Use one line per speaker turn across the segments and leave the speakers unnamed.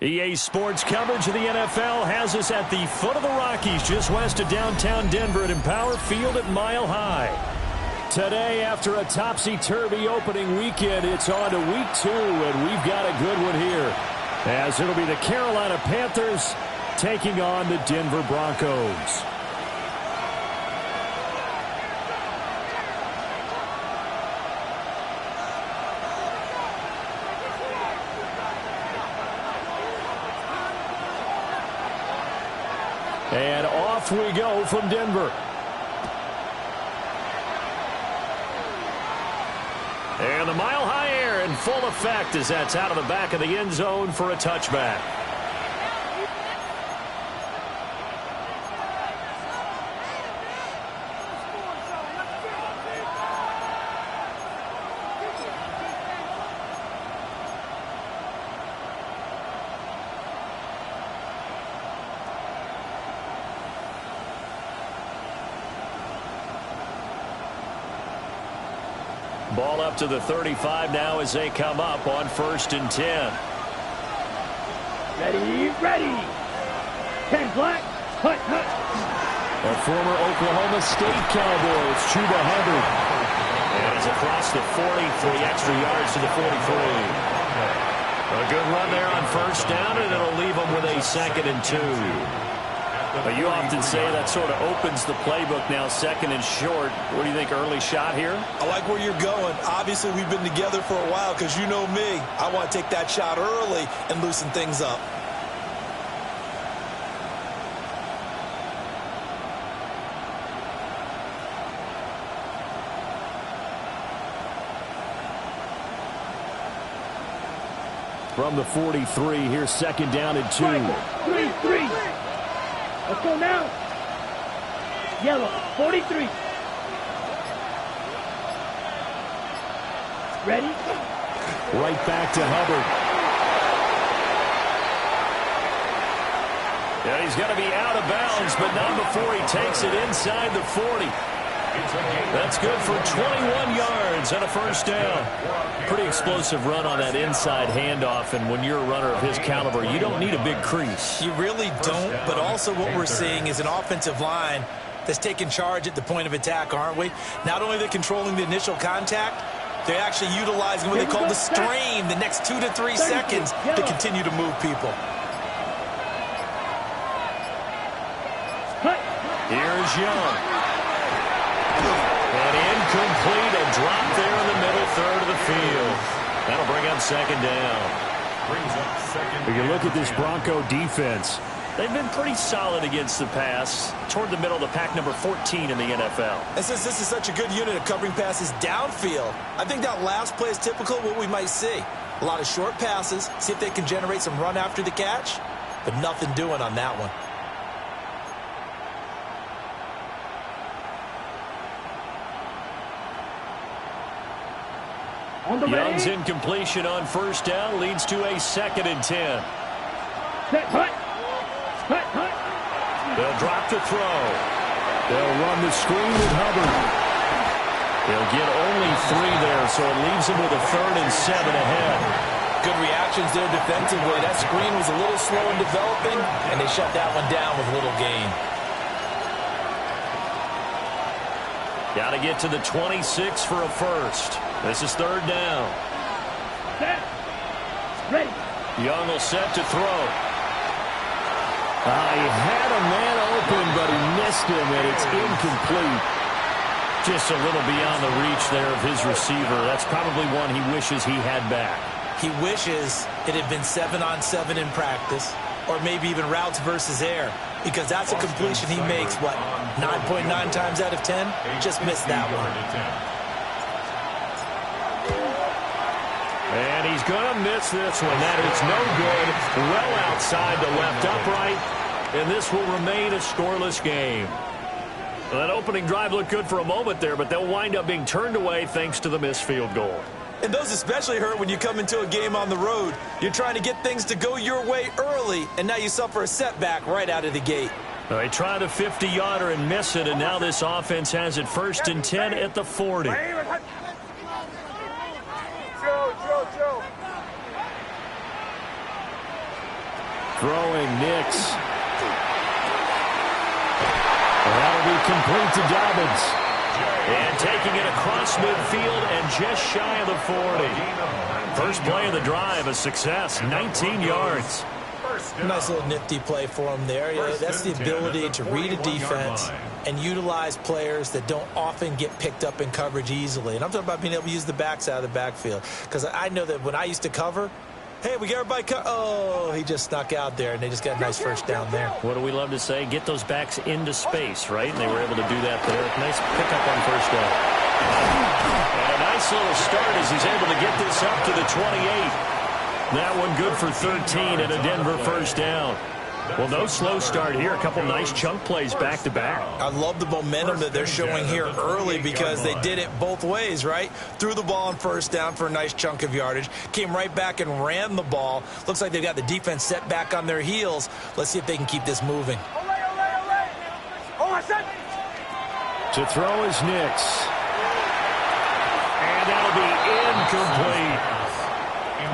EA Sports coverage of the NFL has us at the foot of the Rockies, just west of downtown Denver at Empower Field at Mile High. Today, after a topsy-turvy opening weekend, it's on to week 2, and we've got a good one here, as it'll be the Carolina Panthers taking on the Denver Broncos. And off we go from Denver. And the Mile High air in full effect as that's out of the back of the end zone for a touchback. Ball up to the 35 now as they come up on 1st and 10.
Ready. 10 black. Hut.
A former Oklahoma State Cowboy, it's Chuba Hubbard. And it's across the 40, 3 extra yards to the 43. A good run there on 1st down, and it'll leave them with a 2nd and 2. But you often say that sort of opens the playbook now, 2nd and short. What do you think, early shot here?
I like where you're going. Obviously, we've been together for a while because you know me. I want to take that shot early and loosen things up.
From the 43, here's 2nd down and 2.
3. Let's go now. Yellow, 43. Ready?
Right back to Hubbard. Yeah, he's going to be out of bounds, but not before he takes it inside the 40. That's good for 21 yards and a 1st down. Pretty explosive run on that inside handoff, and when you're a runner of his caliber, you don't need a big crease.
You really don't, but also what we're seeing is an offensive line that's taking charge at the point of attack, aren't we? Not only are they controlling the initial contact, they're actually utilizing what they call the strain, the next 2 to 3 seconds to continue to move people.
Here's Young. And incomplete, a drop there in the middle third of the field. That'll bring up 2nd down. We can look at this Bronco defense. They've been pretty solid against the pass, toward the middle of the pack, number 14 in the NFL.
And since this is such a good unit of covering passes downfield, I think that last play is typical of what we might see. A lot of short passes, see if they can generate some run after the catch, but nothing doing on that one.
Young's incompletion on 1st down leads to a 2nd and 10. They'll drop the throw. They'll run the screen with Hubbard. They'll get only 3 there, so it leaves them with a 3rd and 7 ahead.
Good reactions there defensively. That screen was a little slow in developing, and they shut that one down with little gain.
Got to get to the 26 for a 1st. This is 3rd down.
Set. Ready.
Young will set to throw. He had a man open, but he missed him, and it's incomplete. Just a little beyond the reach there of his receiver. That's probably one he wishes he had back.
He wishes it had been 7-on-7 in practice, or maybe even routes versus air, because that's a completion he makes, 9.9 times out of 10? Just missed that one.
And he's going to miss this one. That is no good. Well outside the left upright. And this will remain a scoreless game. Well, that opening drive looked good for a moment there, but they'll wind up being turned away thanks to the missed field goal.
And those especially hurt when you come into a game on the road. You're trying to get things to go your way early, and now you suffer a setback right out of the gate.
They try the 50-yarder and miss it, and now this offense has it 1st and 10 at the 40. Throwing Nix. That'll be complete to Dobbins. And taking it across midfield and just shy of the 40. First play of the drive, a success, 19 yards.
Nice little nifty play for him there. That's the ability to read a defense and utilize players that don't often get picked up in coverage easily. And I'm talking about being able to use the backs out of the backfield. Because I know that when I used to cover, hey, we got everybody oh, he just snuck out there, and they just got a nice first down there.
What do we love to say? Get those backs into space, right? And they were able to do that there. Nice pickup on first down. And a nice little start as he's able to get this up to the 28. That one good for 13 and a Denver first down. Well, no slow start here. A couple nice chunk plays back-to-back.
I love the momentum that they're showing here early because they did it both ways, right? Threw the ball on first down for a nice chunk of yardage. Came right back and ran the ball. Looks like they've got the defense set back on their heels. Let's see if they can keep this moving.
To throw is Nix. And that'll be incomplete.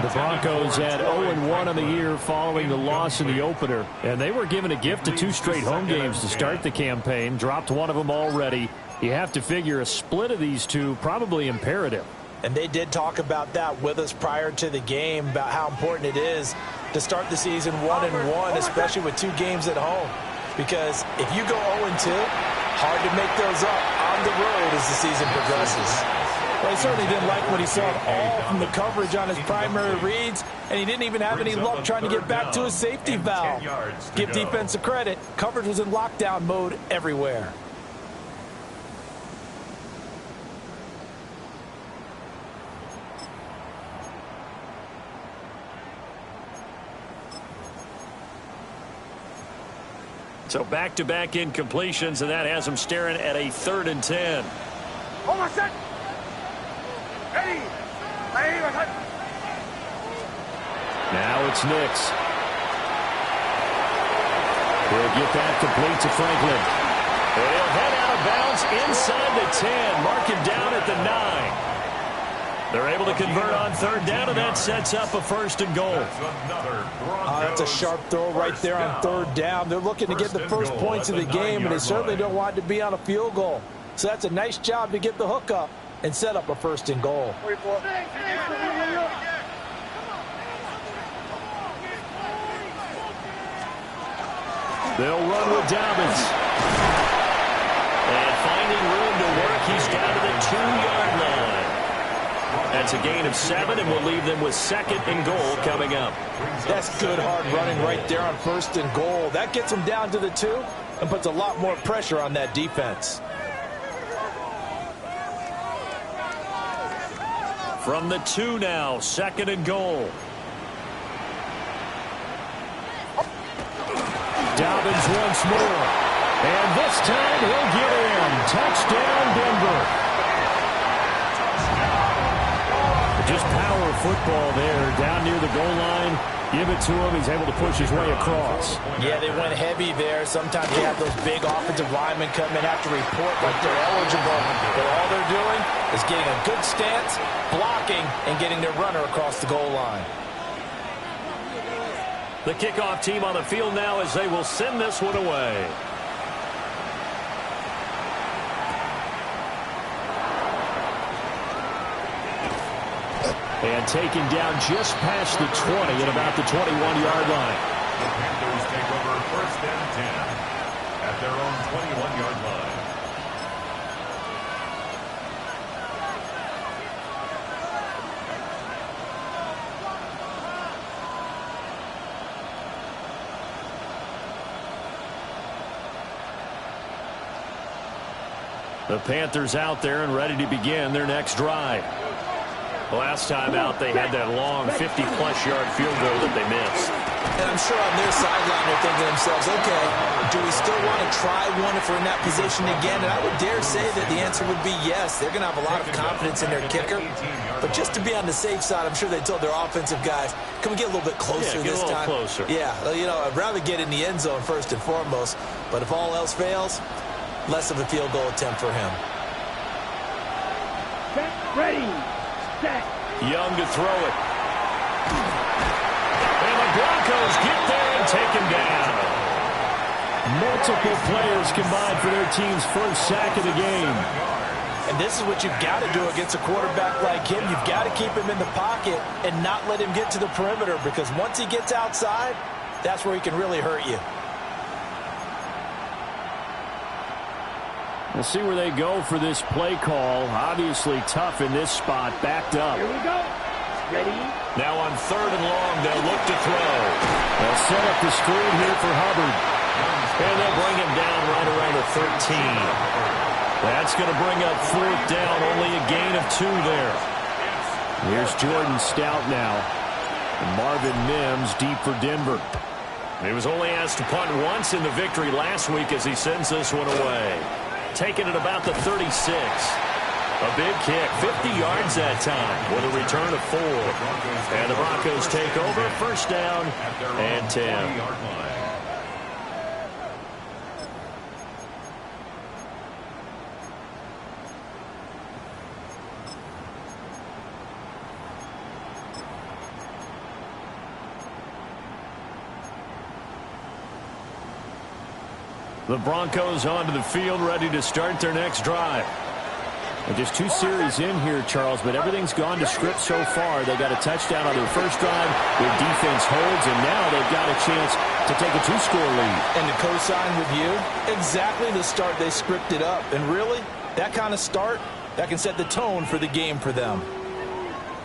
The Broncos had 0-1 on the year following the loss in the opener. And they were given a gift of 2 straight home games to start the campaign. Dropped one of them already. You have to figure a split of these two probably imperative.
And they did talk about that with us prior to the game, about how important it is to start the season 1-1, especially with 2 games at home. Because if you go 0-2, hard to make those up on the road as the season progresses. Well, he certainly didn't like what he saw all from the coverage on his primary reads, and he didn't even have any luck trying to get back to his safety valve. Give defense a credit. Coverage was in lockdown mode everywhere.
So back-to-back incompletions, and that has him staring at a 3rd and 10.
Hold on, set. Ready.
Now it's Nix. He'll get that complete to Franklin. And he'll head out of bounds inside the 10. Mark him down at the 9. They're able to convert on 3rd down, and that sets up a 1st and goal.
That's a sharp throw right there on 3rd down. They're looking to get the first points of the game, and they certainly don't want it to be on a field goal. So that's a nice job to get the hook up and set up a 1st and goal.
They'll run with Dobbins. And finding room to work, he's down to the 2-yard line. That's a gain of 7, and we'll leave them with 2nd and goal coming up.
That's good hard running right there on 1st and goal. That gets them down to the 2 and puts a lot more pressure on that defense.
From the 2 now, 2nd and goal. Dobbins once more. And this time he'll get in. Touchdown, Denver. Just power football there. Down near the goal line. Give it to him. He's able to push his way across.
Yeah, they went heavy there. Sometimes you have those big offensive linemen come in, have to report like they're eligible. But all they're doing is getting a good stance, blocking, and getting their runner across the goal line.
The kickoff team on the field now as they will send this one away. And taken down just past the 20 at about the 21-yard line.
The Panthers take over 1st and 10 at their own 21-yard line.
The Panthers out there and ready to begin their next drive. Last time out, they had that long 50-plus yard field goal that they missed.
And I'm sure on their sideline they're thinking to themselves, okay, do we still want to try one if we're in that position again? And I would dare say that the answer would be yes. They're going to have a lot of confidence in their kicker. But just to be on the safe side, I'm sure they told their offensive guys, can we get a little bit closer this time?
Closer.
Yeah, you know, I'd rather get in the end zone first and foremost. But if all else fails, less of a field goal attempt for him.
Set, ready, set.
Young to throw it. And the Broncos get there and taken down.
Multiple players combined for their team's first sack of the game.
And this is what you've got to do against a quarterback like him. You've got to keep him in the pocket and not let him get to the perimeter, because once he gets outside, that's where he can really hurt you.
We'll see where they go for this play call. Obviously tough in this spot, backed up.
Here we go. Ready?
Now on 3rd and long, they'll look to throw.
They'll set up the screen here for Hubbard.
And they'll bring him down right around the 13. That's going to bring up 4th down, only a gain of 2 there.
Here's Jordan Stout now. And Marvin Mims deep for Denver.
He was only asked to punt once in the victory last week as he sends this one away. Taking it about the 36. A big kick, 50 yards that time with a return of 4. And the Broncos take over, 1st down and 10.
The Broncos onto the field, ready to start their next drive. And just 2 series in here, Charles, but everything's gone to script so far. They got a touchdown on their first drive. Their defense holds, and now they've got a chance to take a 2-score lead.
And to co-sign with you, exactly the start they scripted up. And really, that kind of start, that can set the tone for the game for them.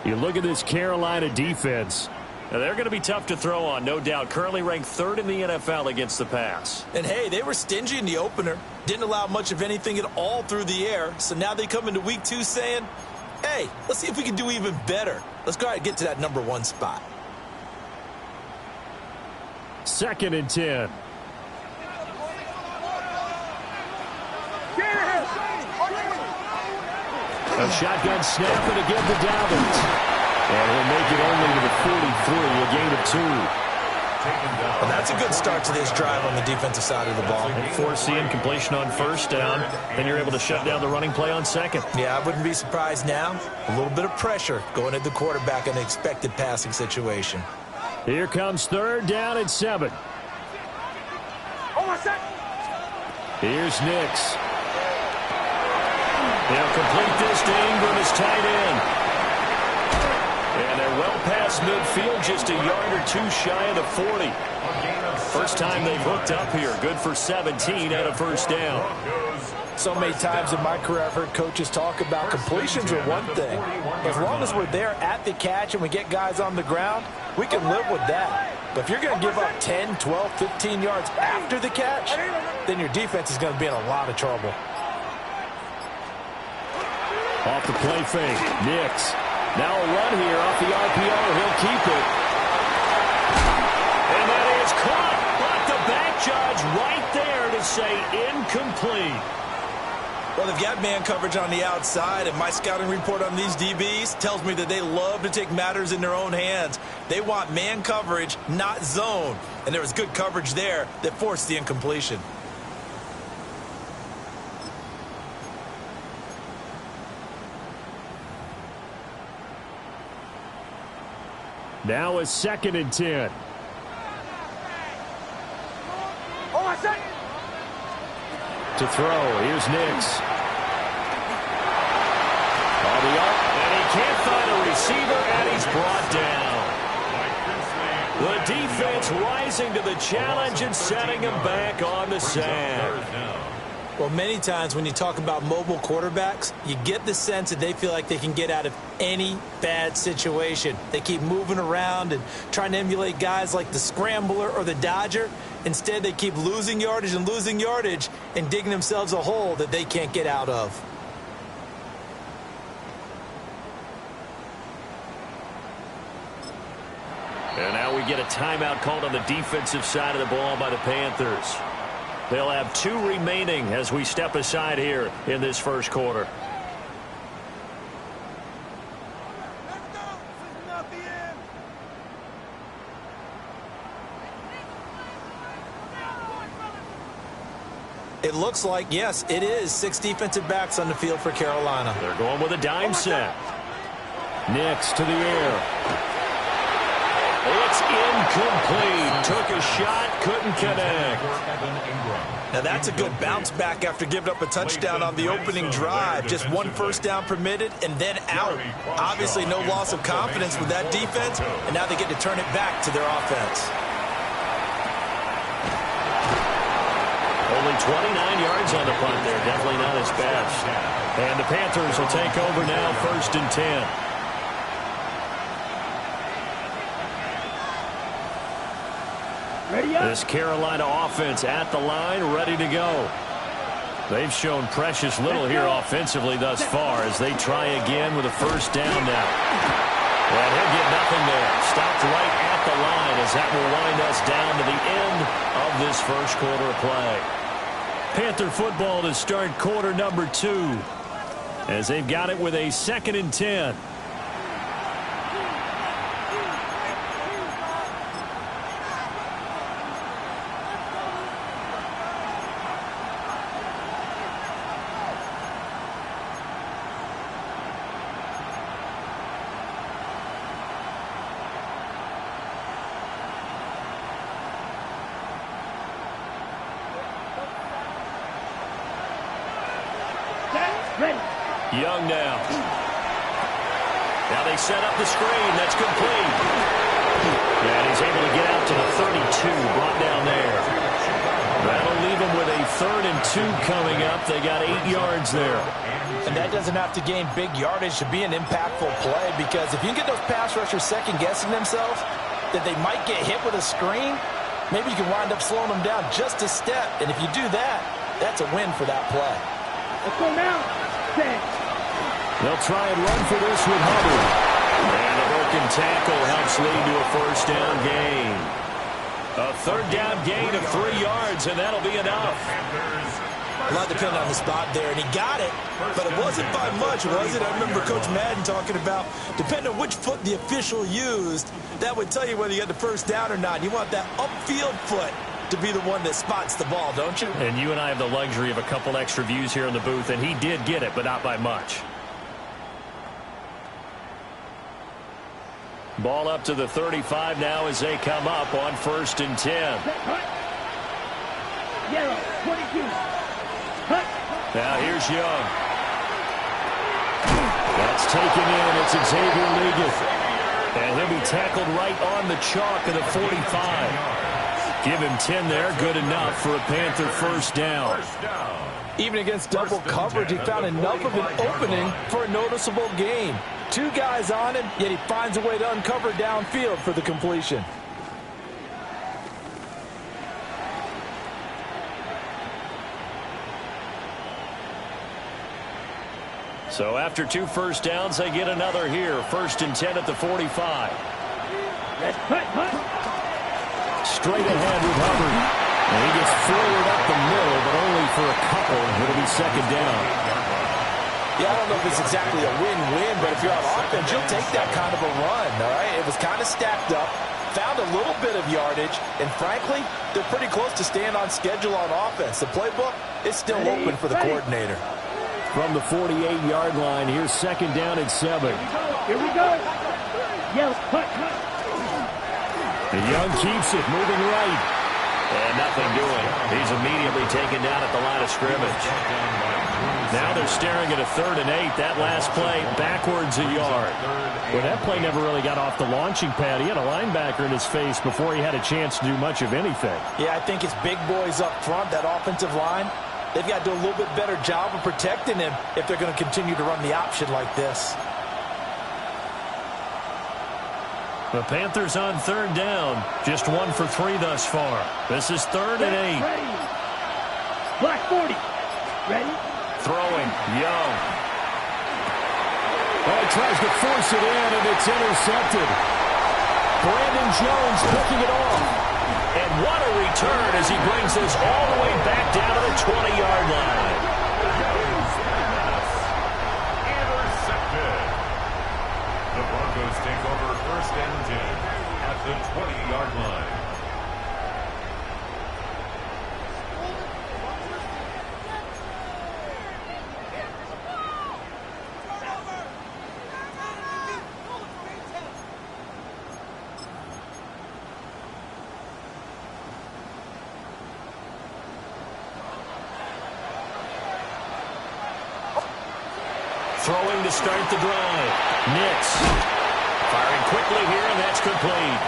You look at this Carolina defense.
Now, they're going to be tough to throw on, no doubt. Currently ranked 3rd in the NFL against the pass.
And, hey, they were stingy in the opener. Didn't allow much of anything at all through the air. So now they come into week 2 saying, hey, let's see if we can do even better. Let's go ahead and get to that number 1 spot.
2nd and 10. A shotgun snap and a give to Dobbins. And he'll make it only to the 43, a gain of 2.
Well, that's a good start to this drive on the defensive side of the ball.
Force the incompletion on 1st down. Then you're able to shut down the running play on 2nd.
Yeah, I wouldn't be surprised now. A little bit of pressure going at the quarterback in an expected passing situation.
Here comes 3rd down and 7.
On my set.
Here's Nix.
They'll complete this to Ingram as tight end. And they're well past midfield, just a yard or 2 shy of the 40. First time they've hooked up here. Good for 17 and a 1st down.
So many times in my career I've heard coaches talk about completions are one thing. As long as we're there at the catch and we get guys on the ground, we can live with that. But if you're going to give up 10, 12, 15 yards after the catch, then your defense is going to be in a lot of trouble.
Off the play fake, Nix. Now a run here off the RPO. He'll keep it.
And that is caught. But the back judge right there to say incomplete.
Well, they've got man coverage on the outside, and my scouting report on these DBs tells me that they love to take matters in their own hands. They want man coverage, not zone. And there was good coverage there that forced the incompletion.
Now a 2nd and 10.
On my set.
To throw, here's Nix.
On the up, and he can't find a receiver, and he's brought down. The defense rising to the challenge and setting him back on the sack.
Well, many times when you talk about mobile quarterbacks, you get the sense that they feel like they can get out of any bad situation. They keep moving around and trying to emulate guys like the Scrambler or the Dodger. Instead, they keep losing yardage and digging themselves a hole that they can't get out of.
And now we get a timeout called on the defensive side of the ball by the Panthers. They'll have 2 remaining as we step aside here in this first quarter.
It looks like, yes, it is 6 defensive backs on the field for Carolina.
They're going with a dime set.
Nix to the air. It's incomplete. Took a shot, couldn't connect.
Now that's a good bounce back after giving up a touchdown on the opening drive. Just one first down permitted and then out. Obviously no loss of confidence with that defense, and now they get to turn it back to their offense.
Only 29 yards on the punt there. Definitely not his best. And the Panthers will take over now, 1st and 10.
Ready up.
This Carolina offense at the line, ready to go. They've shown precious little here offensively thus far as they try again with a first down now. And he'll get nothing there. Stopped right at the line as that will wind us down to the end of this first quarter of play. Panther football to start quarter number 2 as they've got it with a 2nd and 10. Young now. Now they set up the screen. That's complete. And he's able to get out to the 32. Brought down there. That'll leave him with a 3rd and 2 coming up. They got 8 yards there.
And that doesn't have to gain big yardage to be an impactful play, because if you can get those pass rushers second-guessing themselves that they might get hit with a screen, maybe you can wind up slowing them down just a step. And if you do that, that's a win for that play.
Let's go now.
They'll try and run for this with Hubbard. And a broken tackle helps lead to a first down gain. A 3rd down gain of 3 yards, and that'll be enough.
A lot depended on the spot there, and he got it, but it wasn't by much, was it? I remember Coach Madden talking about, depending on which foot the official used, that would tell you whether you got the first down or not. You want that upfield foot to be the one that spots the ball, don't you?
And you and I have the luxury of a couple extra views here in the booth, and he did get it, but not by much. Ball up to the 35 now as they come up on 1st and 10.
Yellow, 22.
Now here's Young. That's taken in. It's Xavier Ligon. And he'll be tackled right on the chalk of the 45. Give him 10 there. Good enough for a Panther first down.
Even against double coverage, he found enough of an opening for a noticeable gain. 2 guys on him, yet he finds a way to uncover downfield for the completion.
So after 2 first downs, they get another here. 1st and 10 at the 45. Straight ahead with Hubbard. And he gets forward up the middle, but only for a couple. It'll be 2nd down.
Yeah, I don't know if it's exactly a win-win, but if you're on offense, you'll take that kind of a run, all right? It was kind of stacked up, found a little bit of yardage, and frankly, they're pretty close to staying on schedule on offense. The playbook is still open for the coordinator.
From the 48-yard line, here's 2nd down at 7.
Here we go. Yellow, cut.
And Young keeps it, moving right. And nothing doing. He's immediately taken down at the line of scrimmage. Now they're staring at a 3rd and 8. That last play, backwards a yard. Well, that play never really got off the launching pad. He had a linebacker in his face before he had a chance to do much of anything.
Yeah, I think it's big boys up front, that offensive line. They've got to do a little bit better job of protecting him if they're going to continue to run the option like this.
The Panthers on 3rd down. Just 1 for 3 thus far. This is 3rd and 8.
Ready. Black 40. Ready.
Throwing. Young. Oh, he tries to force it in, and it's intercepted. Brandon Jones picking it off. And what a return as he brings this all the way back down to the 20-yard line.
Intercepted. The Broncos take over 1st and 10 at the 20-yard line.
Throwing to start the drive. Nix. Firing quickly here, and that's complete.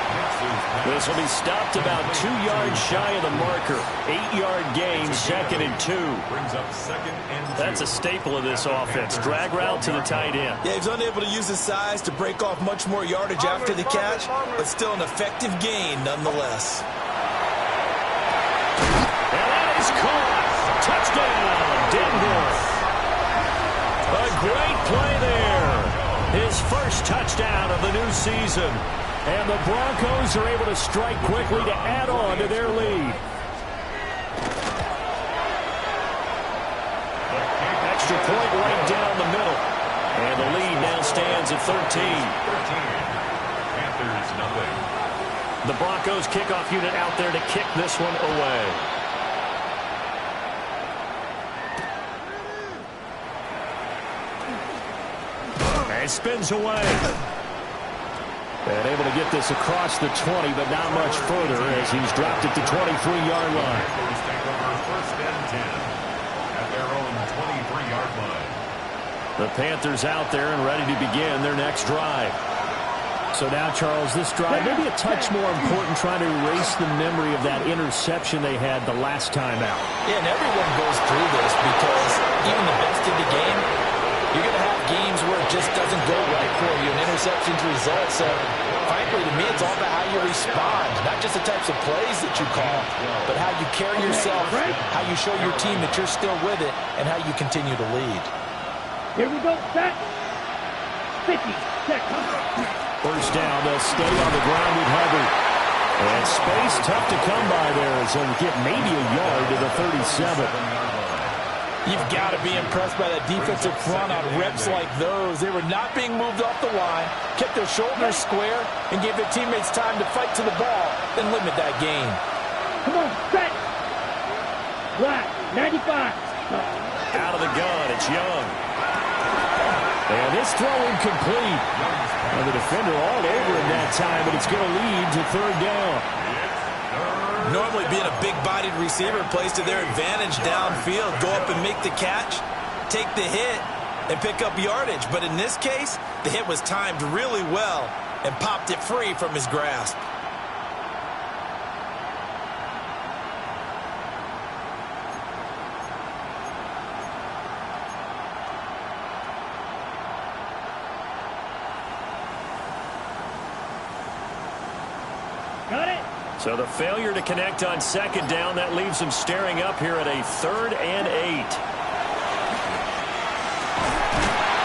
This will be stopped about 2 yards shy of the marker. 8-yard gain, 2nd and 2.
Brings up 2nd and 2.
That's a staple of this offense. Drag route to the tight end.
Yeah, he's unable to use his size to break off much more yardage after the catch, but still an effective gain nonetheless.
And that is caught. Touchdown, Denver. A great play there. His first touchdown of the new season. And the Broncos are able to strike quickly to add on to their lead. Extra point right down the middle. And the lead now stands at 13.
Panthers nothing.
The Broncos kickoff unit out there to kick this one away. And spins away. And able to get this across the 20, but not much further as he's dropped at the 23-yard line.
Broncos take over 1st and 10 at their own 23-yard line.
The Panthers out there and ready to begin their next drive. So now, Charles, this drive maybe a touch more important, trying to erase the memory of that interception they had the last time out.
Yeah, and everyone goes through this because even the best in the game, you're going to have games where it just doesn't go right for you, and interceptions result. So, frankly, to me, it's all about how you respond, not just the types of plays that you call, but how you carry yourself, how you show your team that you're still with it, and how you continue to lead.
Here we go, set. 50, check.
First down, they'll stay on the ground with Hubbard. And space tough to come by there as they'll get maybe a yard to the 37.
You've got to be impressed by that defensive front on reps like those. They were not being moved off the line, kept their shoulders square, and gave their teammates time to fight to the ball, then limit that gain.
Come on, set. Black, 95.
Out of the gun, it's Young. And this throw incomplete. And the defender all over him that time, but it's going to lead to 3rd down.
Normally being a big-bodied receiver plays to their advantage downfield. Go up and make the catch, take the hit, and pick up yardage. But in this case, the hit was timed really well and popped it free from his grasp.
Got it?
So the failure to connect on 2nd down, that leaves him staring up here at a 3rd and 8.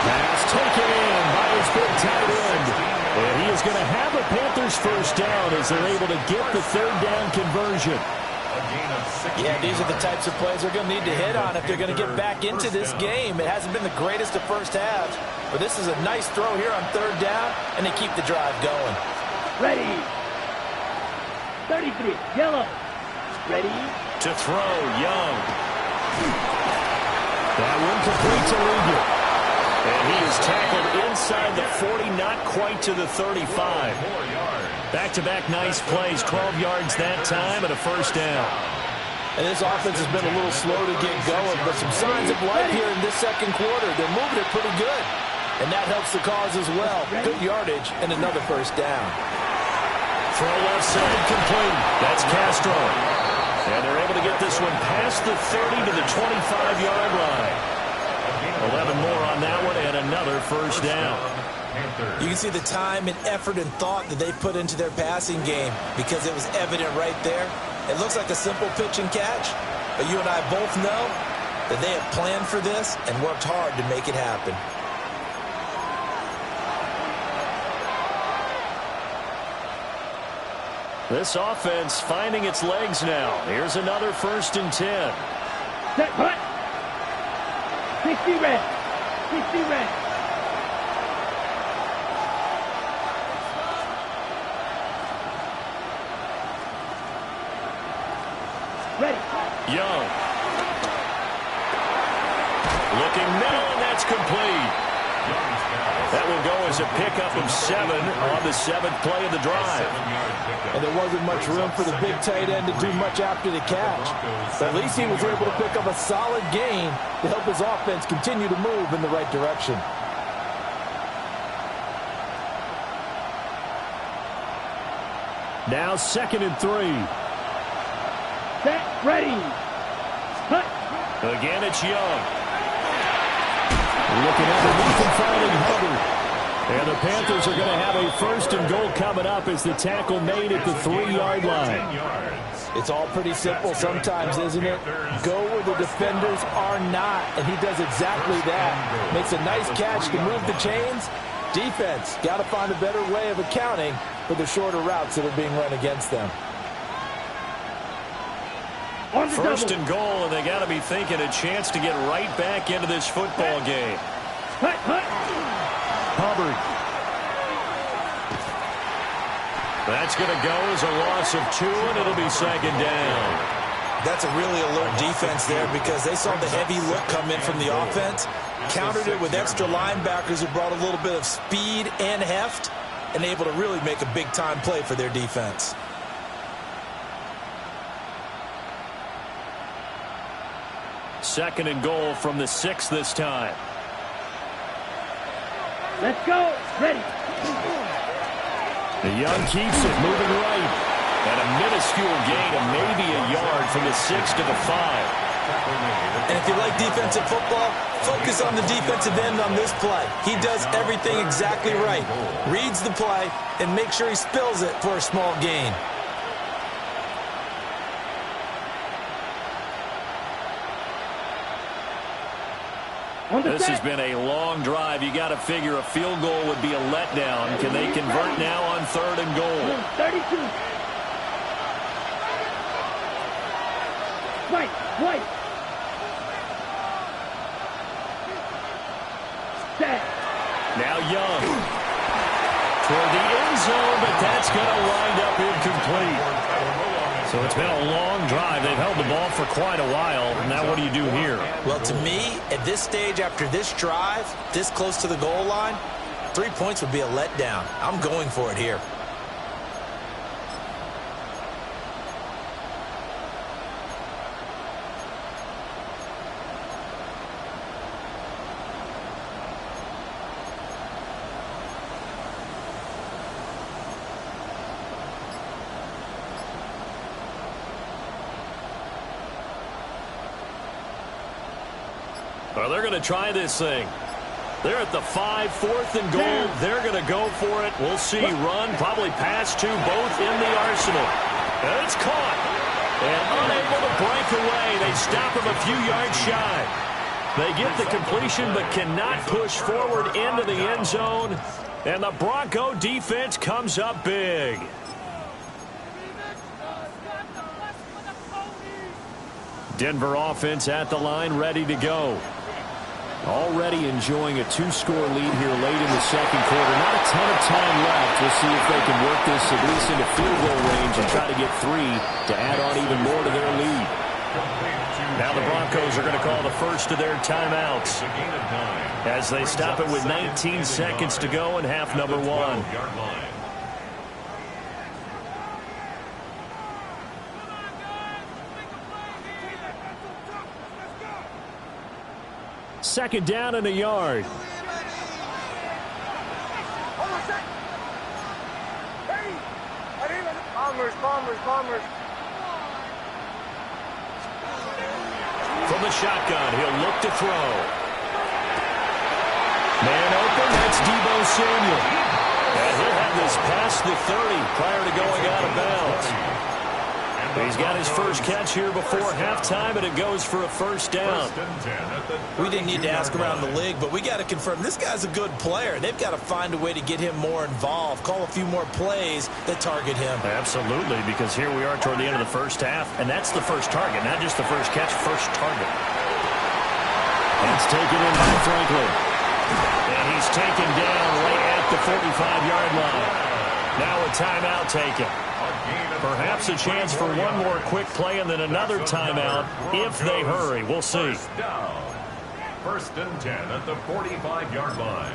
Pass taken in by his big tight end. And he is going to have a Panthers first down as they're able to get the 3rd down conversion.
Yeah, these are the types of plays they're going to need to hit on if they're going to get back into this game. It hasn't been the greatest of first halves, but this is a nice throw here on 3rd down, and they keep the drive going.
Ready. 33, yellow. Ready.
To throw, Young. That one complete to Luger. And he is tackled inside the 40, not quite to the 35. Back-to-back nice plays, 12 yards that time and a first down.
And this offense has been a little slow to get going, but some signs of life here in this 2nd quarter. They're moving it pretty good, and that helps the cause as well. Good yardage and another first down.
Throw left side complete. That's Castro. And they're able to get this one past the 30 to the 25-yard line. 11 more on that one and another first down.
You can see the time and effort and thought that they put into their passing game because it was evident right there. It looks like a simple pitch and catch, but you and I both know that they have planned for this and worked hard to make it happen.
This offense finding its legs now. Here's another 1st and 10.
Set, hut. 60 red. 60 red. Ready.
Young. Looking middle, and that's complete. That will go as a pickup of 7 on the 7th play of the drive.
And there wasn't much room for the big tight end to do much after the catch. But at least he was able to pick up a solid gain to help his offense continue to move in the right direction.
Now 2nd and 3.
Set, ready. Cut.
Again, it's Young. Looking underneath and finding Hubbard. And the Panthers are going to have a 1st and goal coming up as the tackle made at the 3-yard line.
It's all pretty simple sometimes, isn't it? Go where the defenders are not, and he does exactly that. Makes a nice catch to move the chains. Defense, got to find a better way of accounting for the shorter routes that are being run against them.
1st and goal, and they got to be thinking a chance to get right back into this football game. Hubbard. That's going to go as a loss of 2, and it'll be 2nd down.
That's a really alert defense there because they saw the heavy look come in from the offense, countered it with extra linebackers who brought a little bit of speed and heft, and able to really make a big-time play for their defense.
Second and goal from the 6 this time.
Let's go. Ready.
The Young keeps it, moving right. And a minuscule gain of maybe a yard from the 6 to the 5.
And if you like defensive football, focus on the defensive end on this play. He does everything exactly right. Reads the play and makes sure he spills it for a small gain.
This has been a long drive. You got to figure a field goal would be a letdown. Can they convert now on 3rd and goal?
32. Right. Set.
Now Young. Toward the end zone, but that's going to wind up incomplete. So it's been a long drive. They've held the ball for quite a while. Now what do you do here?
Well, to me, at this stage after this drive, this close to the goal line, 3 points would be a letdown. I'm going for it here.
Well, they're going to try this thing. They're at the 5, 4th and goal. They're going to go for it. We'll see. Run, probably pass to both in the arsenal. And it's caught. And unable to break away. They stop him a few yards shy. They get the completion but cannot push forward into the end zone. And the Bronco defense comes up big. Denver offense at the line, ready to go. Already enjoying a 2-score lead here late in the 2nd quarter. Not a ton of time left. We'll see if they can work this at least into field goal range and try to get 3 to add on even more to their lead. Now the Broncos are going to call the first of their timeouts as they stop it with 19 seconds to go in half number 1. 2nd down and a yard.
Bombers.
From the shotgun, he'll look to throw. Man open, that's Deebo Samuel. And he'll have this past the 30 prior to going out of bounds. He's got his first catch here before halftime, and it goes for a 1st down.
We didn't need to ask around the league, but we got to confirm this guy's a good player. They've got to find a way to get him more involved, call a few more plays that target him.
Absolutely, because here we are toward the end of the first half, and that's the first target, not just the first catch, first target. That's taken in by Franklin. And he's taken down right at the 45-yard line. Now a timeout taken. Perhaps a chance for one more quick play and then another timeout if they hurry. We'll see.
First and 10 at the 45-yard line.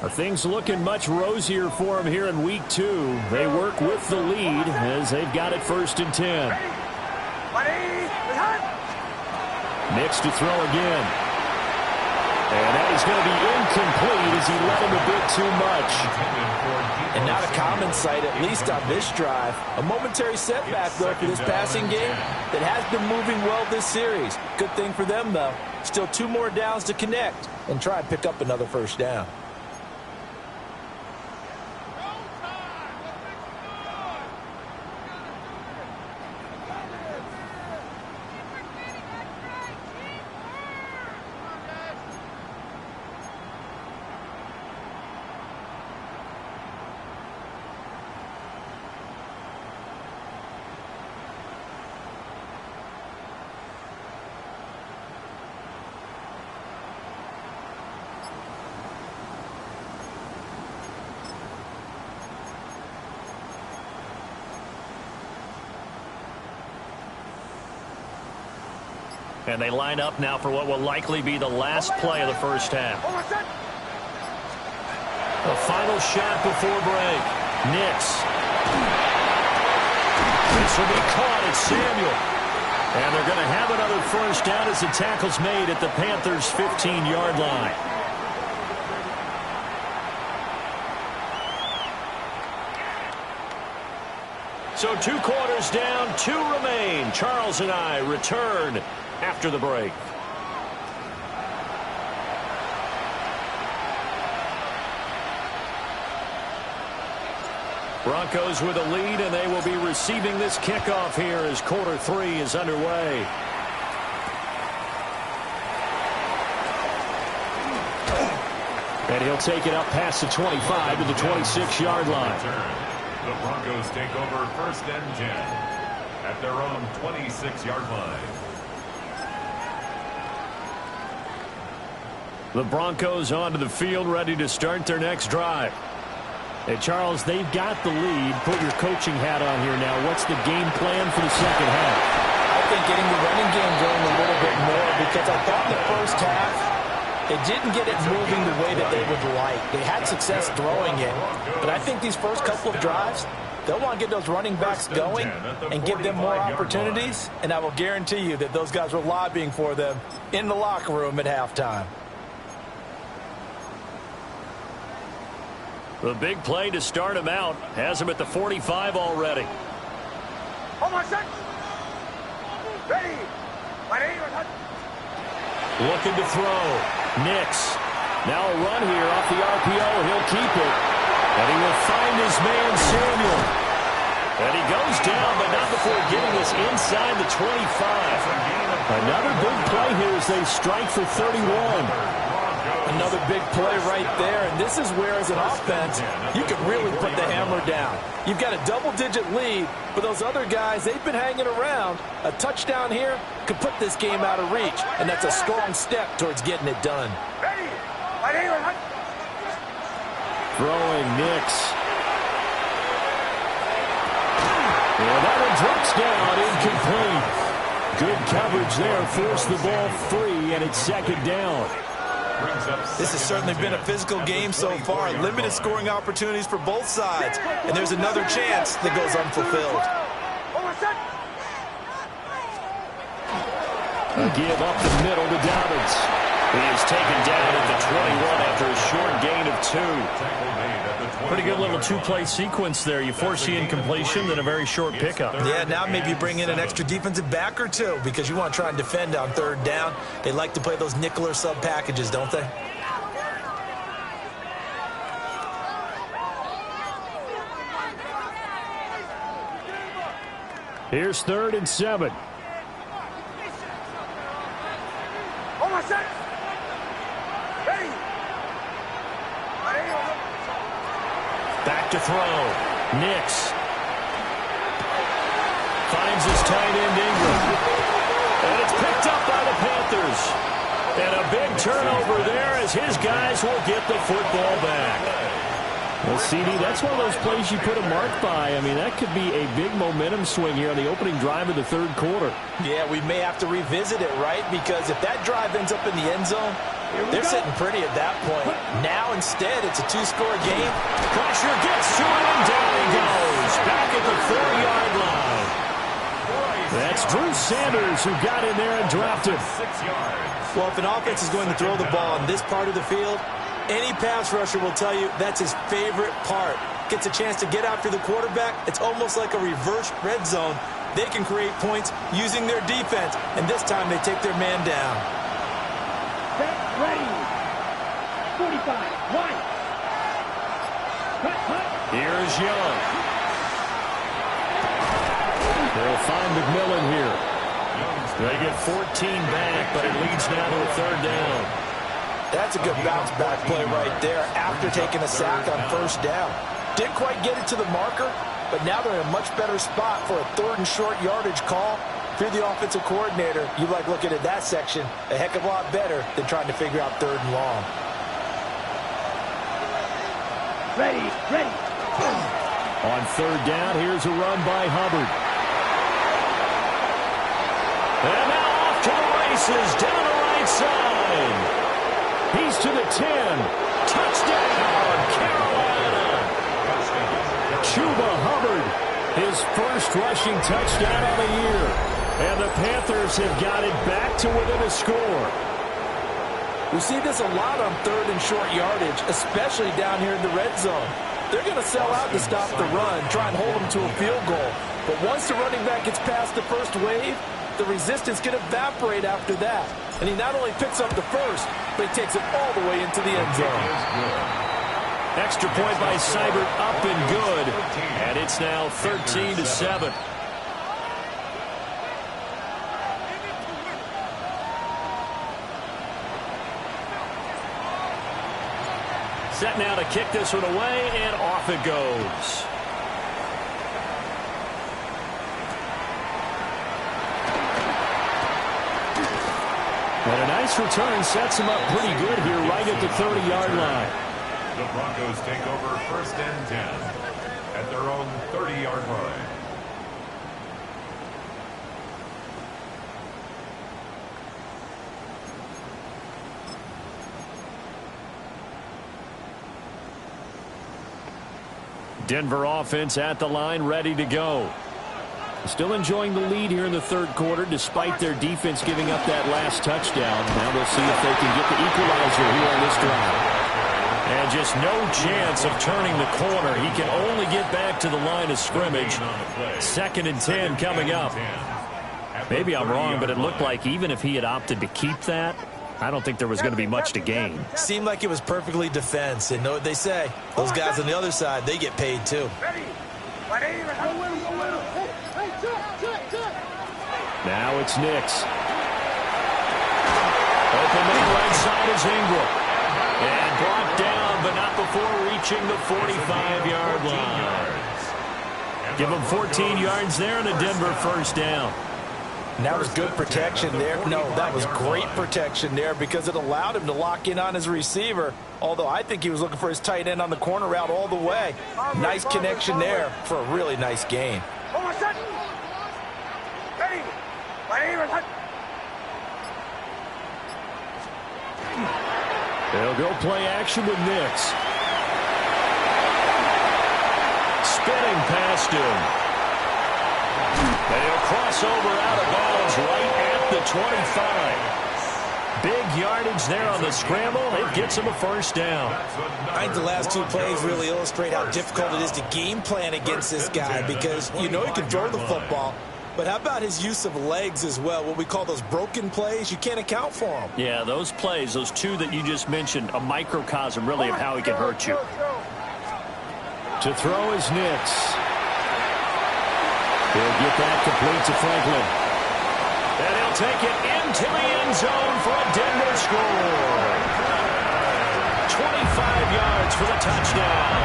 Are things looking much rosier for them here in week 2? They work with the lead as they've got it 1st and 10. Nix to throw again. And that is going to be incomplete as he let him a bit too much.
And not a common sight, at least on this drive. A momentary setback, though, for this passing game that has been moving well this series. Good thing for them, though. Still 2 more downs to connect and try and pick up another 1st down.
And they line up now for what will likely be the last play of the 1st half. The final shot before break. Nix. This will be caught at Samuel. And they're going to have another 1st down as the tackle's made at the Panthers' 15-yard line. So 2 quarters down, 2 remain. Charles and I return after the break. Broncos with a lead, and they will be receiving this kickoff here as quarter 3 is underway. And he'll take it up past the 25 to the 26-yard line.
The Broncos take over 1st and 10 at their own 26-yard line.
The Broncos onto the field, ready to start their next drive. Hey, Charles, they've got the lead. Put your coaching hat on here now. What's the game plan for the 2nd half?
I think getting the running game going a little bit more, because I thought the 1st half, they didn't get it moving the way that they would like. They had success throwing it, but I think these first couple of drives, they'll want to get those running backs going and give them more opportunities, and I will guarantee you that those guys were lobbying for them in the locker room at halftime.
The big play to start him out has him at the 45 already. Looking to throw. Nix. Now a run here off the RPO. He'll keep it. And he will find his man, Samuel. And he goes down, but not before getting this inside the 25. Another big play here as they strike for 31.
Another big play right there, and this is where, as an offense, you can really put the hammer down. You've got a double-digit lead, but those other guys, they've been hanging around. A touchdown here could put this game out of reach, and that's a strong step towards getting it done.
Throwing Nix. And that one drops down, incomplete. Good coverage there, forced the ball free, and it's 2nd down.
This has certainly been a physical game so far. Limited scoring opportunities for both sides. And there's another chance that goes unfulfilled.
A give up the middle to Dobbins. He is taken down at the 21 after a short gain of 2. Pretty good little 2-play sequence there. You force the incompletion, then a very short pickup.
Yeah, now maybe you bring in an extra defensive back or 2 because you want to try and defend on 3rd down. They like to play those nickel or sub packages, don't they?
Here's 3rd and 7. Back to throw. Nix. Finds his tight end Ingram. And it's picked up by the Panthers. And a big turnover there as his guys will get the football back. Well, CD, that's one of those plays you put a mark by. I mean, that could be a big momentum swing here on the opening drive of the 3rd quarter.
Yeah, we may have to revisit it, right? Because if that drive ends up in the end zone, They're sitting pretty at that point. Now, instead, it's a two-score game.
Pressure gets to him, and down he goes. Back at the 4-yard line. That's Drew Sanders who got in there and dropped him.
6 yards.
Well, if an offense is going to throw the ball on this part of the field, any pass rusher will tell you that's his favorite part. Gets a chance to get after the quarterback. It's almost like a reverse red zone. They can create points using their defense, and this time they take their man down.
Set, ready. 45, one. Cut.
Here's Young. They'll find McMillan here. They get 14 back, but it leads now to a 3rd down.
That's a good bounce-back play right there after taking a sack on 1st down. Didn't quite get it to the marker, but now they're in a much better spot for a 3rd and short yardage call. If you're the offensive coordinator, you like looking at that section a heck of a lot better than trying to figure out 3rd and long.
Ready.
On 3rd down, here's a run by Hubbard. And now off to the races, down the right side. He's to the 10. Touchdown, Carolina. Chuba Hubbard, his first rushing touchdown of the year. And the Panthers have got it back to within a score.
We see this a lot on 3rd and short yardage, especially down here in the red zone. They're going to sell out to stop the run, try and hold them to a field goal. But once the running back gets past the first wave, the resistance can evaporate after that. And he not only picks up the first, but he takes it all the way into the end zone.
Extra point by Seibert, up and good. And it's now 13-7. Set now to kick this one away, and off it goes. And a nice return sets him up pretty good here right at the 30-yard line.
The Broncos take over 1st and 10 at their own 30-yard line.
Denver offense at the line, ready to go. Still enjoying the lead here in the 3rd quarter, despite their defense giving up that last touchdown. Now we'll see if they can get the equalizer here on this drive. And just no chance of turning the corner. He can only get back to the line of scrimmage. 2nd and 10 coming up. Maybe I'm wrong, but it looked like even if he had opted to keep that, I don't think there was going to be much to gain.
Seemed like it was perfectly defense. And know what they say? Those guys on the other side, they get paid too.
Now it's Nix. Open middle right side is Ingram. And brought down, but not before reaching the 45-yard line. Give him 14 yards there and a Denver 1st down.
And that was good protection there. No, that was great protection there because it allowed him to lock in on his receiver. Although I think he was looking for his tight end on the corner route all the way. Nice connection there for a really nice gain.
They'll go play action with Nix. Spinning past him. They'll cross over out of bounds right at the 25. Big yardage there on the scramble. It gets him a 1st down.
I think the last 2 plays really illustrate how difficult it is to game plan against this guy because you know he can throw the football. But how about his use of legs as well? What we call those broken plays, you can't account for them.
Yeah, those plays, those 2 that you just mentioned, a microcosm really of how he can hurt you. To throw is Nix. He'll get that complete to Franklin. And he'll take it into the end zone for a Denver score. 25 yards for the touchdown.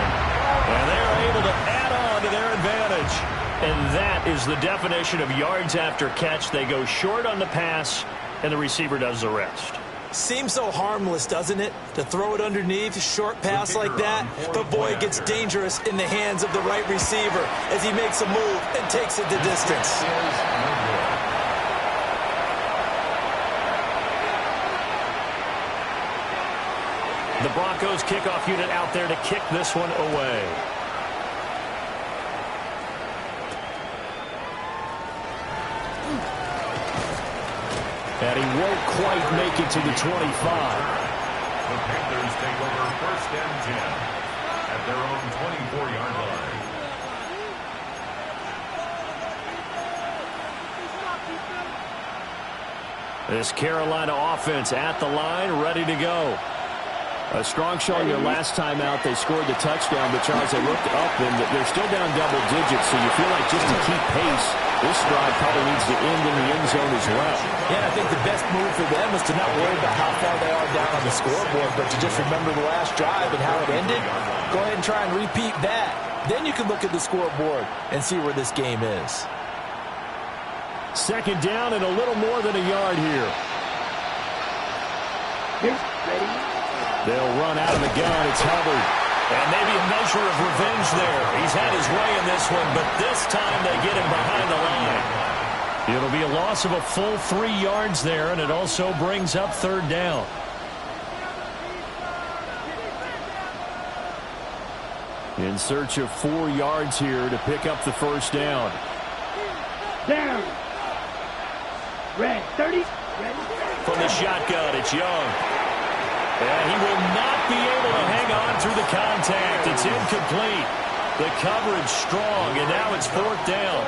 And they're able to add on to their advantage. And that is the definition of yards after catch. They go short on the pass, and the receiver does the rest.
Seems so harmless, doesn't it? To throw it underneath, a short pass like that. But boy, it gets dangerous in the hands of the right receiver as he makes a move and takes it the distance.
Broncos kickoff unit out there to kick this one away. And he won't quite make it to the 25.
The Panthers take over 1st and 10 at their own 24-yard line.
This Carolina offense at the line, ready to go. A strong showing their last time out. They scored the touchdown, but Charles, they looked up, and they're still down double digits, so you feel like just to keep pace, this drive probably needs to end in the end zone as well.
Yeah, I think the best move for them is to not worry about how far they are down on the scoreboard, but to just remember the last drive and how it ended. Go ahead and try and repeat that. Then you can look at the scoreboard and see where this game is.
Second down and a little more than a yard here. They'll run out of the gun. It's Hubbard.
And maybe a measure of revenge there. He's had his way in this one, but this time they get him behind the line.
It'll be a loss of a full 3 yards there, and it also brings up third down. In search of 4 yards here to pick up the first down.
Down. Red, 30. Ready.
From the shotgun, it's Young. And he will not be able to hang on through the contact. It's incomplete. The coverage strong, and now it's 4th down.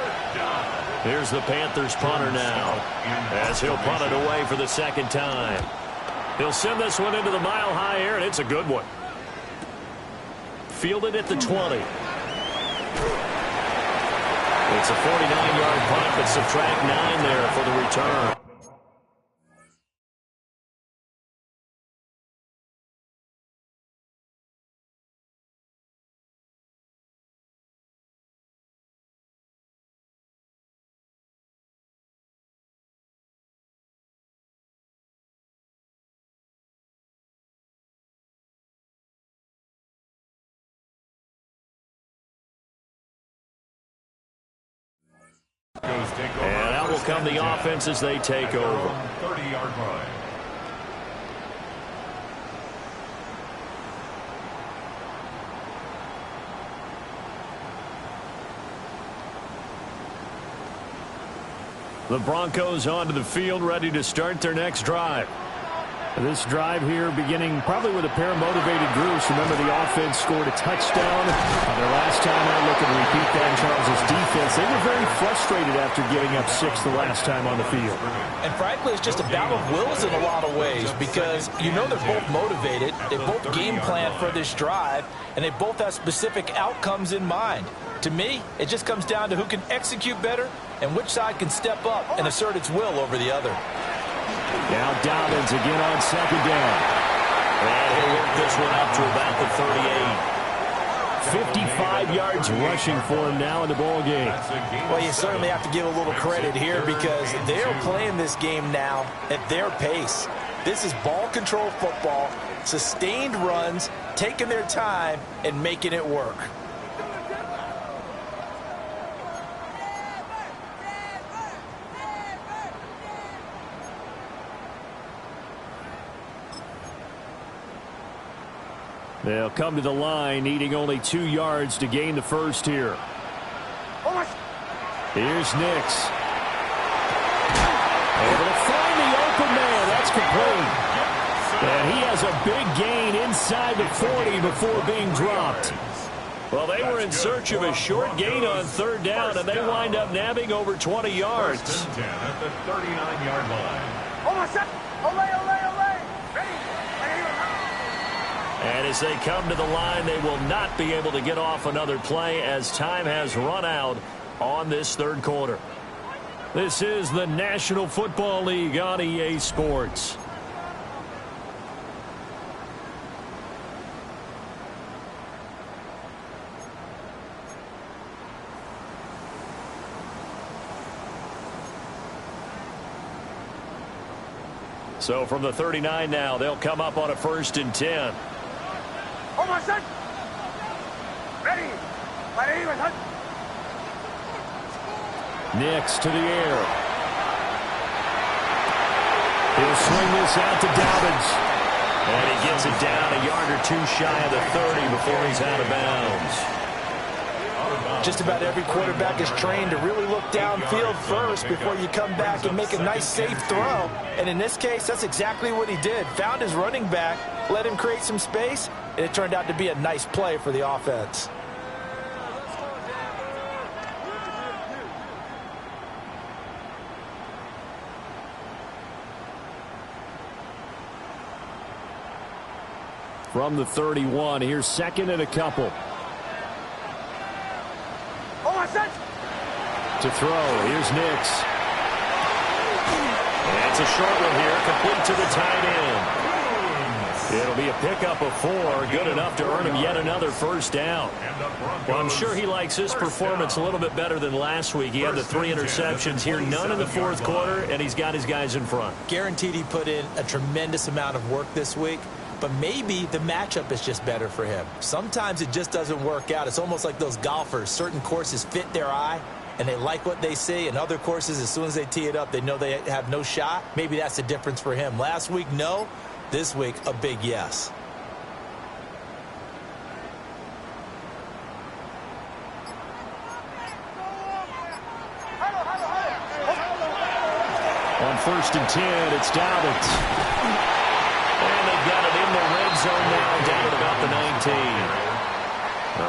Here's the Panthers punter now, as he'll punt it away for the second time. He'll send this one into the mile-high air, and it's a good one. Fielded at the 20. It's a 49-yard punt, but subtract 9 there for the return. And out will come the offense as they take over.
30-yard line.
The Broncos onto the field, ready to start their next drive. This drive here beginning probably with a pair of motivated groups. Remember, the offense scored a touchdown. Their last time out, looking to repeat that in Charles' defense. They were very frustrated after giving up 6 the last time on the field.
And frankly, it's just a battle of wills in a lot of ways because you know they're both motivated. They both game plan for this drive, and they both have specific outcomes in mind. To me, it just comes down to who can execute better and which side can step up and assert its will over the other.
Now Dobbins again on second down.
And he'll work this one up to about the 38.
55 yards rushing for him now in the ball game.
Well, you certainly have to give a little credit here because they're playing this game now at their pace. This is ball control football, sustained runs, taking their time, and making it work.
They'll come to the line, needing only 2 yards to gain the first here. Here's Nix. Able to find the open man. That's complete. And he has a big gain inside the 40 before being dropped. Well, they were in search of a short gain on third down, and they wind up nabbing over 20 yards.
10 at the 39-yard line.
And as they come to the line, they will not be able to get off another play as time has run out on this third quarter. This is the National Football League on EA Sports. So from the 39 now, they'll come up on a 1st and 10. Nix to the air. He'll swing this out to Dobbins. And he gets it down a yard or two shy of the 30 before he's out of bounds.
Just about every quarterback is trained to really look downfield first before you come back and make a nice, safe throw. And in this case, that's exactly what he did. Found his running back, let him create some space, and it turned out to be a nice play for the offense.
From the 31, here's second and a couple. To throw, here's Nix. That's a short one here, complete to the tight end. It'll be a pickup of 4, good enough to earn him yet another first down. Well, I'm sure he likes his performance a little bit better than last week. He had the 3 interceptions here, none in the fourth quarter, and he's got his guys in front.
Guaranteed he put in a tremendous amount of work this week, but maybe the matchup is just better for him. Sometimes it just doesn't work out. It's almost like those golfers. Certain courses fit their eye, and they like what they see. In other courses, as soon as they tee it up, they know they have no shot. Maybe that's the difference for him. Last week, no. This week, a big yes.
On 1st and 10, it's Dalvin. And they've got it in the red zone now, down at about the 19.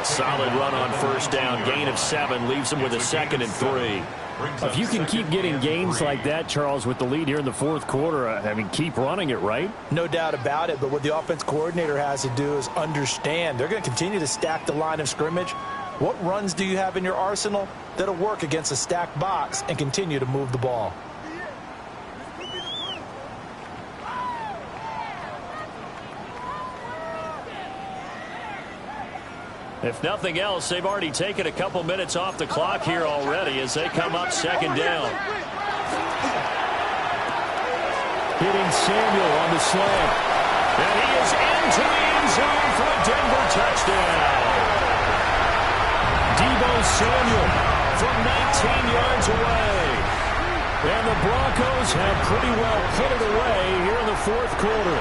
A solid run on first down, gain of 7, leaves them with a 2nd and 3. If you can keep getting gains like that, Charles, with the lead here in the fourth quarter, I mean, keep running it, right?
No doubt about it, but what the offense coordinator has to do is understand they're going to continue to stack the line of scrimmage. What runs do you have in your arsenal that'll work against a stacked box and continue to move the ball?
If nothing else, they've already taken a couple minutes off the clock here already as they come up 2nd down. Hitting Samuel on the slant. And he is into the end zone for a Denver touchdown. Deebo Samuel from 19 yards away. And the Broncos have pretty well put it away here in the fourth quarter.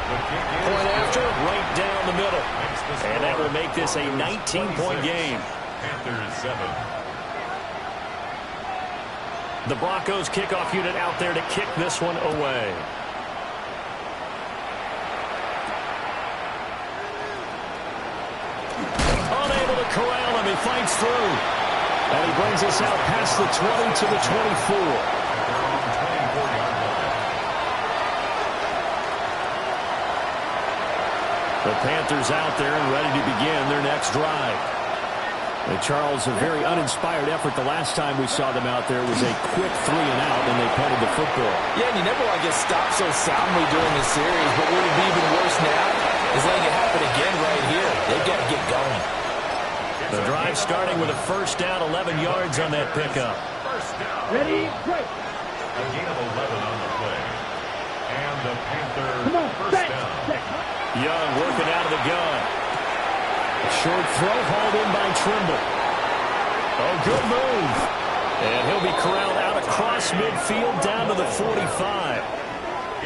Point after, right down the middle. And that will make this a 19-point game.
Panthers 7.
The Broncos kickoff unit out there to kick this one away. Unable to corral him, he fights through. And he brings us out past the 20 to the 24. The Panthers out there and ready to begin their next drive. And Charles, a very uninspired effort the last time we saw them out there. It was a quick 3 and out, and they punted the football.
Yeah, and you never want to get stopped so soundly during the series, but what would be even worse now is letting it happen again right here. They've got to get going.
The drive starting with a first down, 11 yards on that pickup.
Ready, break.
A gain of 11 on the play. And the Panthers first down.
Young working out of the gun. A short throw hauled in by Trimble. Oh, good move. And he'll be corralled out across midfield down to the 45.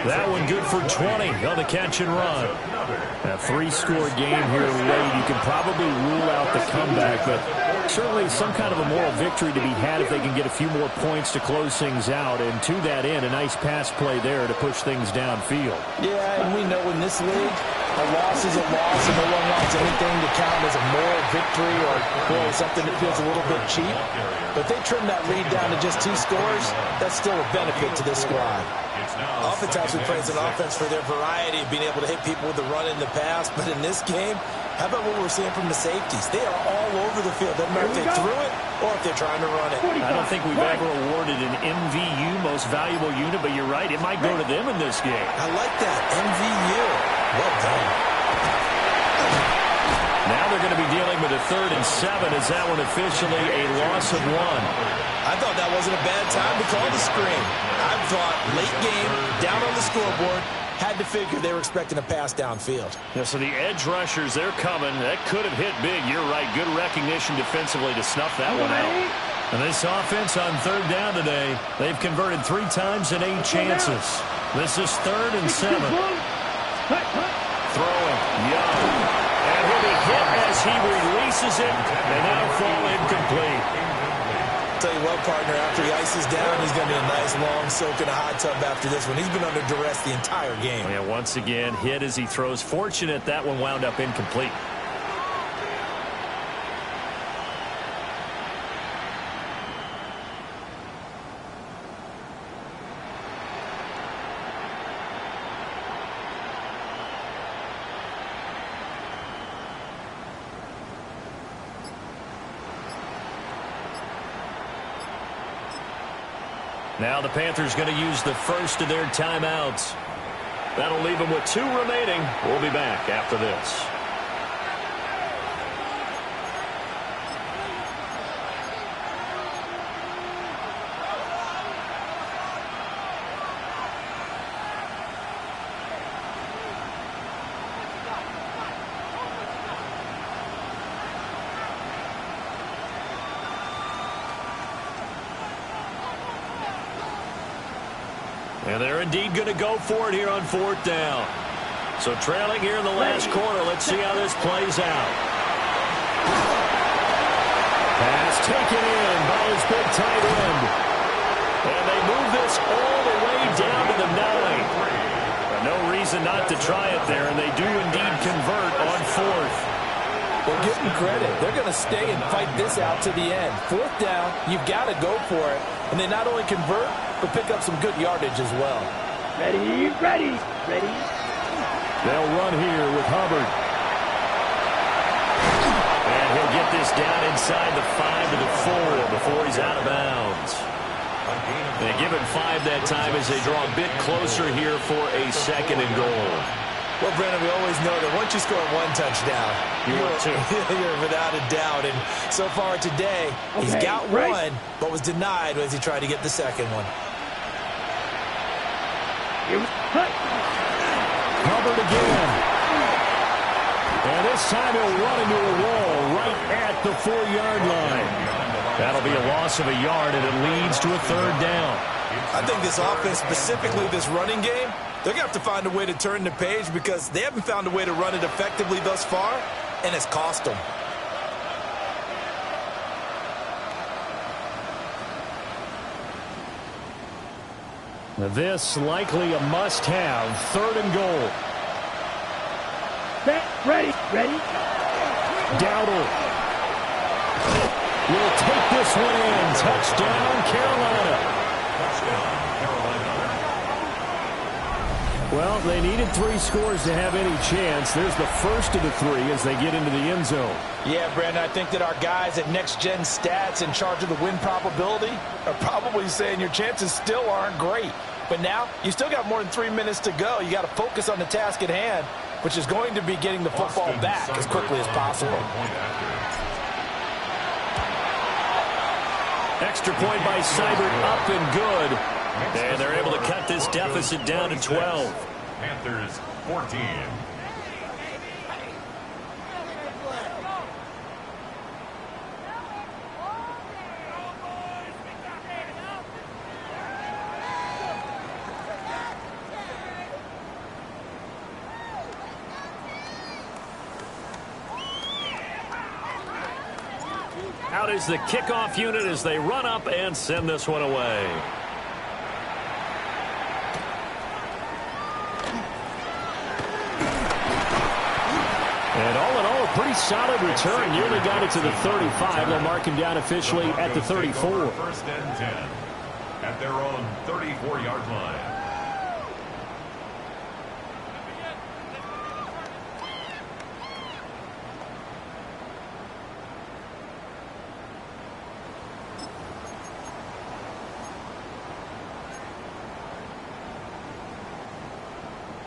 That one good for 20 on the catch and run. A 3-score game here late. You can probably rule out the comeback, but certainly some kind of a moral victory to be had if they can get a few more points to close things out. And to that end, a nice pass play there to push things downfield.
Yeah, and we know in this league, a loss is a loss, and no one wants anything to count as a moral victory or boy, something that feels a little bit cheap. But if they trim that lead down to just 2 scores, that's still a benefit to this squad. Oftentimes we praise an offense for their variety of being able to hit people with the run in the pass, but in this game, how about what we're seeing from the safeties? They are all over the field. Doesn't matter if they threw it or if they're trying to run it.
I don't think we've ever awarded an MVU, most valuable unit, but you're right, it might go to them in this game.
I like that, MVU. Well done.
Now they're going to be dealing with a 3rd and 7. Is that one officially a loss of 1?
I thought that wasn't a bad time to call the screen. I thought late game, down on the scoreboard, had to figure they were expecting a pass downfield.
Yeah, so the edge rushers, they're coming. That could have hit big. You're right. Good recognition defensively to snuff that one out. And this offense on third down today, they've converted 3 times in 8 chances. This is 3rd and 7. Throwing, Young. And he'll be hit as he releases it, and now fall incomplete.
Tell you what, partner, after he ices down, he's going to be a nice long soak in a hot tub after this one. He's been under duress the entire game.
Yeah, once again, hit as he throws. Fortunate that one wound up incomplete. Now the Panthers going to use the first of their timeouts. That'll leave them with 2 remaining. We'll be back after this. And they're indeed going to go for it here on 4th down. So trailing here in the last quarter. Let's see how this plays out. Pass taken in by his big tight end. And they move this all the way down to the 9. No reason not to try it there, and they do indeed convert on 4th.
Well, give them credit. They're going to stay and fight this out to the end. 4th down, you've got to go for it. And they not only convert, but pick up some good yardage as well.
Ready, ready, ready.
They'll run here with Hubbard. And he'll get this down inside the 5 to the 4 before he's out of bounds. They give him 5 that time as they draw a bit closer here for a 2nd and goal.
Well, Brandon, we always know that once you score 1 touchdown, you're without a doubt. And so far today, he's got 1, but was denied as he tried to get the 2nd one.
Hubbard again. And this time he'll run into a wall right at the 4-yard line. That'll be a loss of a yard, and it leads to a 3rd down.
I think this offense, specifically this running game, they're going to have to find a way to turn the page because they haven't found a way to run it effectively thus far, and it's cost them.
This likely a must-have. 3rd and goal.
Ready, ready.
Dowdle will take this one in. Touchdown, Carolina. Well, they needed 3 scores to have any chance. There's the first of the 3 as they get into the end zone.
Yeah, Brandon, I think that our guys at Next Gen Stats in charge of the win probability are probably saying your chances still aren't great. But now, you still got more than 3 minutes to go. You got to focus on the task at hand, which is going to be getting the football back as quickly as possible.
Extra point by Seibert, up and good. And they're able to cut this deficit down to 12.
Panthers 14.
Out is the kickoff unit as they run up and send this one away. And all in all, a pretty solid return. Nearly got it to the 35. They'll mark him down officially at the 34.
1st and 10 at their own 34-yard line.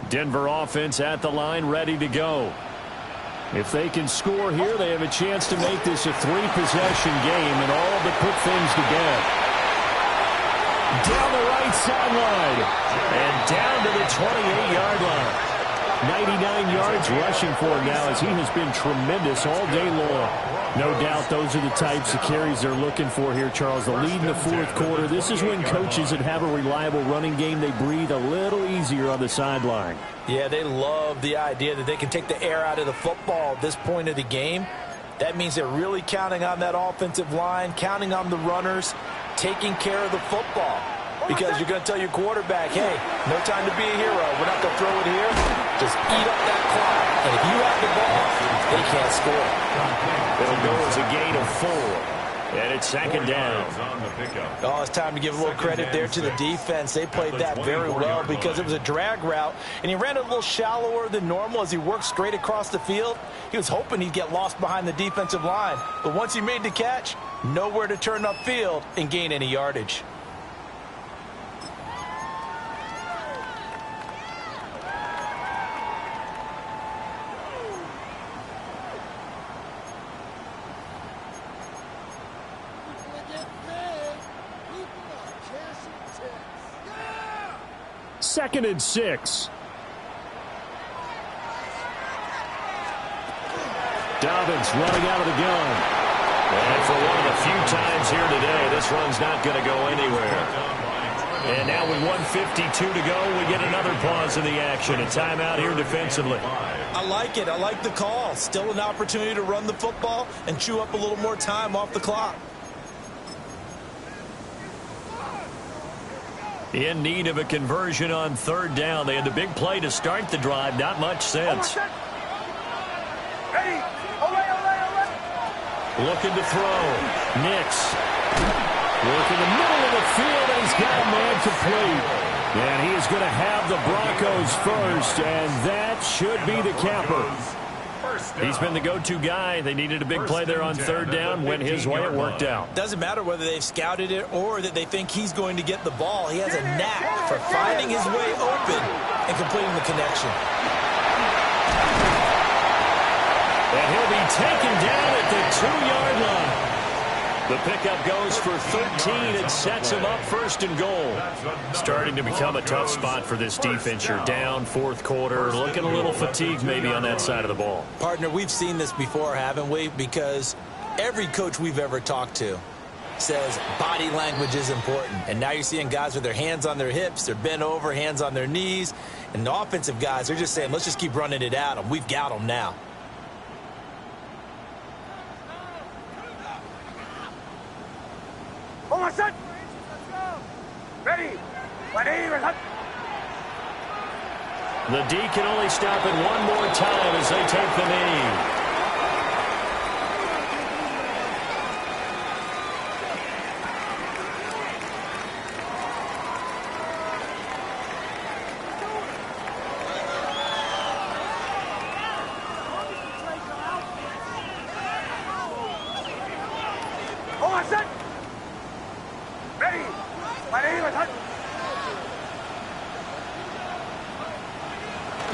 Denver offense at the line, ready to go. If they can score here, they have a chance to make this a 3-possession game and all but put things to bed. Down the right sideline and down to the 28-yard line. 99 yards rushing for him now, as he has been tremendous all day long. No doubt those are the types of carries they're looking for here, Charles. The lead in the fourth quarter. This is when coaches that have a reliable running game, they breathe a little easier on the sideline.
Yeah, they love the idea that they can take the air out of the football at this point of the game. That means they're really counting on that offensive line, counting on the runners, taking care of the football. Because you're going to tell your quarterback, hey, no time to be a hero. We're not going to throw it here. Just eat up that clock. And if you have the ball, they can't score.
It'll go as a gain of 4. And it's second down.
Oh, it's time to give a little credit there to the defense. They played that very well because it was a drag route. And he ran a little shallower than normal as he worked straight across the field. He was hoping he'd get lost behind the defensive line. But once he made the catch, nowhere to turn upfield and gain any yardage.
Second and 6. Dobbins running out of the gun.
And for one of the few times here today, this run's not going to go anywhere. And now with 1:52 to go, we get another pause in the action. A timeout here defensively.
I like it. I like the call. Still an opportunity to run the football and chew up a little more time off the clock.
In need of a conversion on third down. They had the big play to start the drive. Not much sense. Looking to throw. Nix. Work in the middle of the field, and he's got a man complete. And he is going to have the Broncos first, and that should be the capper. He's been the go-to guy. They needed a big play there on third down. Went his way. It worked out.
Doesn't matter whether they've scouted it or that they think he's going to get the ball. He has a knack for finding his way open and completing the connection.
And he'll be taken down at the 2-yard line. The pickup goes for 13 and sets him up first and goal. Starting to become a tough spot for this defense. You're down fourth quarter, looking a little fatigued maybe on that side of the ball.
Partner, we've seen this before, haven't we? Because every coach we've ever talked to says body language is important. And now you're seeing guys with their hands on their hips, they're bent over, hands on their knees. And the offensive guys, they're just saying, let's just keep running it at them. We've got them now.
Ready.
The D can only stop it one more time as they take the knee.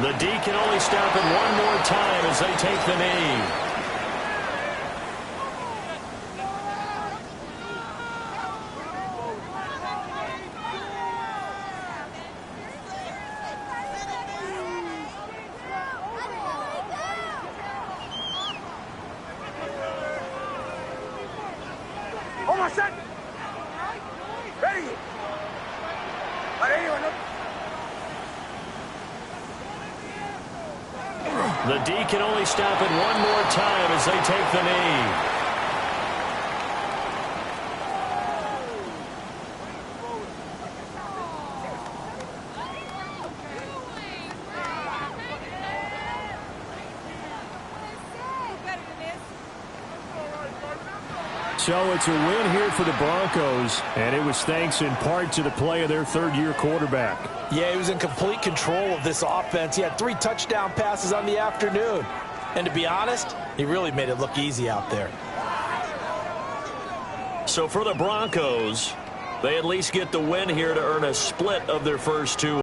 The D can only stop it one more time as they take the knee. The D can only stop it one more time as they take the knee. So it's a win here for the Broncos, and it was thanks in part to the play of their third-year quarterback.
Yeah, he was in complete control of this offense. He had 3 touchdown passes on the afternoon. And to be honest, he really made it look easy out there.
So for the Broncos, they at least get the win here to earn a split of their first 2.